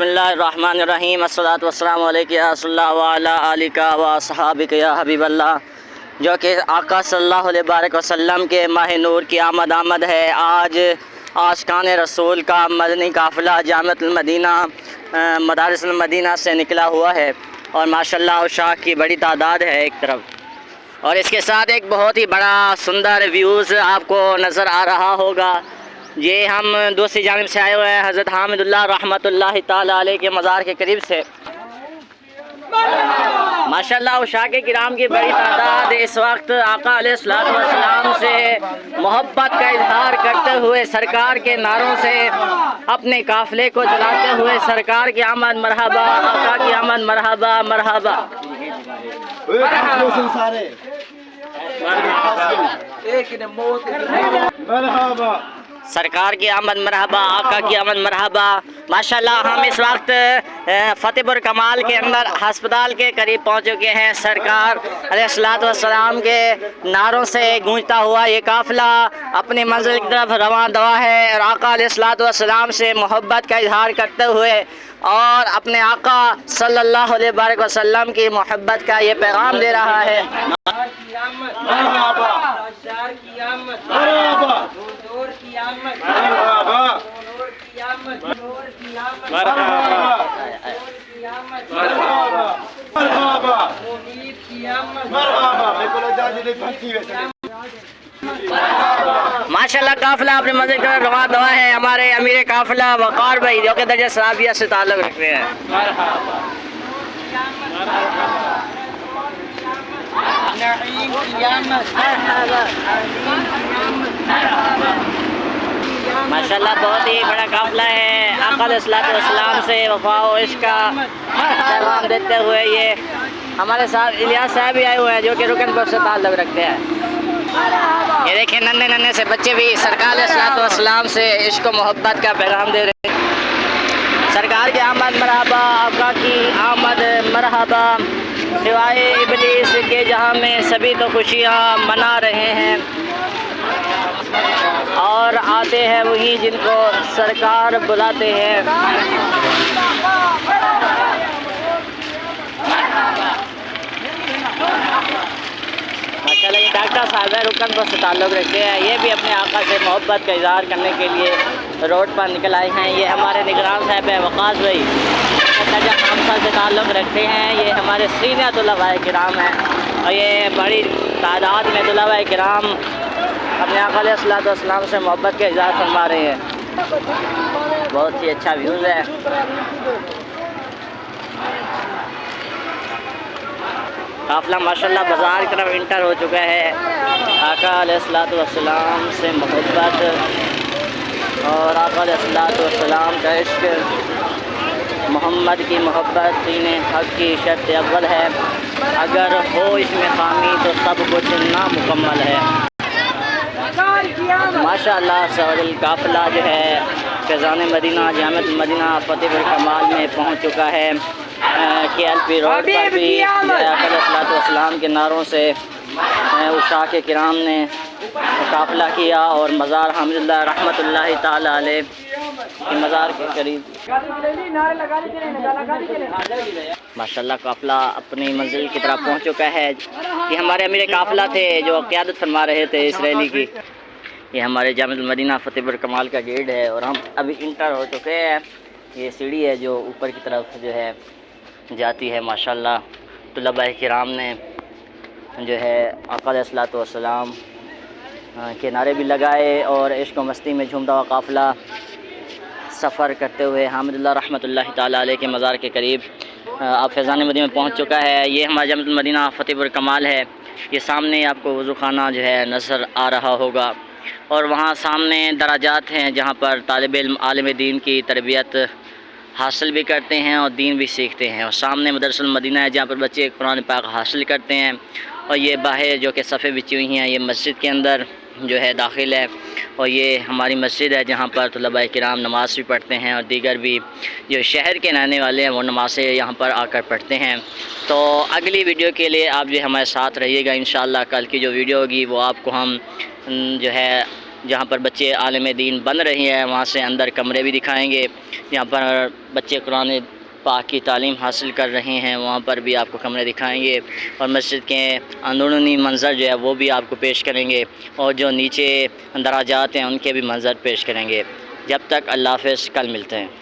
बिस्मिल्लाहिर्रहमानिर्रहीम अस्सलातु वस्सलामु अलैका या रसूलल्लाह व अला आलिका व असहाबिका या हबीब अल्लाह। जो कि आका सल्लल्लाहु अलैहि वसल्लम के माह नूर की आमद है। आज आशिकान रसूल का मदनी काफ़िला जामिअतुल मदीना मदारिसुल मदीना से निकला हुआ है और माशाअल्लाह उशाक की बड़ी तादाद है एक तरफ, और इसके साथ एक बहुत ही बड़ा सुंदर व्यूज़ आपको नज़र आ रहा होगा। ये हम दूसरी जानिब से आए हुए हैं हज़रत हामिदुल्लाह रहमतुल्लाहि ताला अलैह के मज़ार के करीब से। माशाअल्लाह उशाक किराम की बड़ी तादाद इस वक्त आका अलैहिस्सलातु वस्सलाम से मोहब्बत का इजहार करते हुए सरकार के नारों से अपने काफ़िले को चलाते हुए सरकार की आमद मरहबा, आका की आमद मरहबा मरहबा। सरकार की आमद मरहबा, आका की आमद मरहबा। माशाअल्लाह हम इस वक्त फतेहपुर कमाल के अंदर हस्पताल के करीब पहुंच चुके हैं। सरकार अलैहिस्सलातु वस्सलाम के नारों से गूंजता हुआ ये काफ़िला अपनी मंजिल की तरफ रवां दवा है और आका अलैहिस्सलातु वस्सलाम से मोहब्बत का इजहार करते हुए और अपने आका सल्लल्लाहु अलैहि वसल्लम की मोहब्बत का ये पैगाम दे रहा है। माशाअल्लाह काफ़िला अपने मंजिल की तरफ रवां दवा है। हमारे अमीर काफ़िला वक़ार भाई जो कि दर्जा सहाबिया से ताल्लुक़ रखते हैं। माशाअल्लाह बहुत ही बड़ा काफ़िला है। आका अलैहिस्सलातु वस्सलाम से वफ़ा व इश्क़ का पैगाम देते हुए ये हमारे साथ इलियास साहब भी आए हुए हैं जो कि रुकनपुर से ताल्लुक़ रखते हैं। ये देखिए नन्हे नन्हे से बच्चे भी सरकार अलैहिस्सलातु वस्सलाम से इश्क़ व मोहब्बत का पैगाम दे रहे हैं। सरकार की आमद मरहबा, आका की आमद मरहबा। सिवाय इब्लीस के जहाँ में सभी तो खुशियाँ मना रहे हैं और आते हैं वही जिनको सरकार बुलाते हैं। माशाअल्लाह ये डॉक्टर साहब है रुकनपुर से ताल्लुक़ रखते हैं। ये भी अपने आका से मोहब्बत का इजहार करने के लिए रोड पर निकल आए हैं। ये हमारे निगरान साहब है वक़ास भाई दर्जा खामसा से ताल्लुक़ रखते हैं। ये हमारे सीनियर तुलबाए किराम हैं और ये बड़ी तादाद में तुलबाए किराम अपने आका अलैहिस्सलातु वस्सलाम से मोहब्बत का इजहार फरमा रहे हैं। बहुत ही अच्छा व्यूज़ है। काफ़िला माशाअल्लाह बाज़ार की तरफ इंटर हो चुका है। आका अलैहिस्सलातु वस्सलाम से मोहब्बत और आका अलैहिस्सलातु वस्सलाम का इश्क़, मोहम्मद की मोहब्बत दीन हक़ की शर्त अव्वल है। अगर हो इसमें खामी तो सब कुछ नामुकम्मल है। माशाअल्लाह सवाल काफ़िला जो है फैज़ान मदीना जामिअतुल मदीना फतेहपुर कमाल में पहुंच चुका है। KLP रोड पर भी आका अलैहिस्सलातु वस्सलाम के नारों से उशाक किराम ने काफ़िला किया और मज़ार हामिदुल्लाह रहमतुल्लाहि ताला अलैह के मज़ार के करीब माशाअल्लाह काफ़िला अपनी मंजिल की तरफ पहुंच चुका है। ये हमारे अमीर काफ़िला थे जो क़यादत फरमा रहे थे इस रैली की। ये हमारे जामिअतुल मदीना फतेहपुर कमाल का गेट है और हम अभी इंटर हो चुके हैं। ये सीढ़ी है जो ऊपर की तरफ जो है जाती है। माशाअल्लाह तुलबाए किराम ने जो है आका अलैहिस्सलातु वस्सलाम के नारे भी लगाए और इश्क़ व मस्ती में झूमता हुआ काफ़िला सफ़र करते हुए हामिदुल्लाह रहमतुल्लाहि ताला अलैह के मज़ार के करीब अब फैज़ान मदीना में पहुंच चुका है। ये हमारा जामिअतुल मदीना फतेहपुर कमाल है। ये सामने आपको वज़ू खाना जो है नज़र आ रहा होगा और वहाँ सामने दराजात हैं जहाँ पर तालिब इल्म आलिम दीन की तरबियत हासिल भी करते हैं और दीन भी सीखते हैं। और सामने मदरसुल मदीना है जहाँ पर बच्चे कुरान पाक हासिल करते हैं। और ये बाहर जो कि सफ़े बिछी हुई हैं ये मस्जिद के अंदर जो है दाखिल है और ये हमारी मस्जिद है जहाँ पर तुलबाए किराम नमाज़ भी पढ़ते हैं और दीगर भी जो शहर के रहने वाले हैं वो नमाज़ें यहाँ पर आकर पढ़ते हैं। तो अगली वीडियो के लिए आप जो हमारे साथ रहिएगा। इंशाअल्लाह कल की जो वीडियो होगी वो आपको हम जो है جہاں پر بچے عالم دین بن رہی ہیں، وہاں سے اندر کمرے بھی دکھائیں گے، جہاں پر بچے قرآن پاک کی تعلیم حاصل کر رہے ہیں وہاں پر بھی آپ کو کمرے دکھائیں گے، اور مسجد کے اندرونی منظر جو ہے وہ بھی آپ کو پیش کریں گے، اور جو نیچے دراجات ہیں ان کے بھی منظر پیش کریں گے۔ جب تک اللہ حافظ، کل ملتے ہیں۔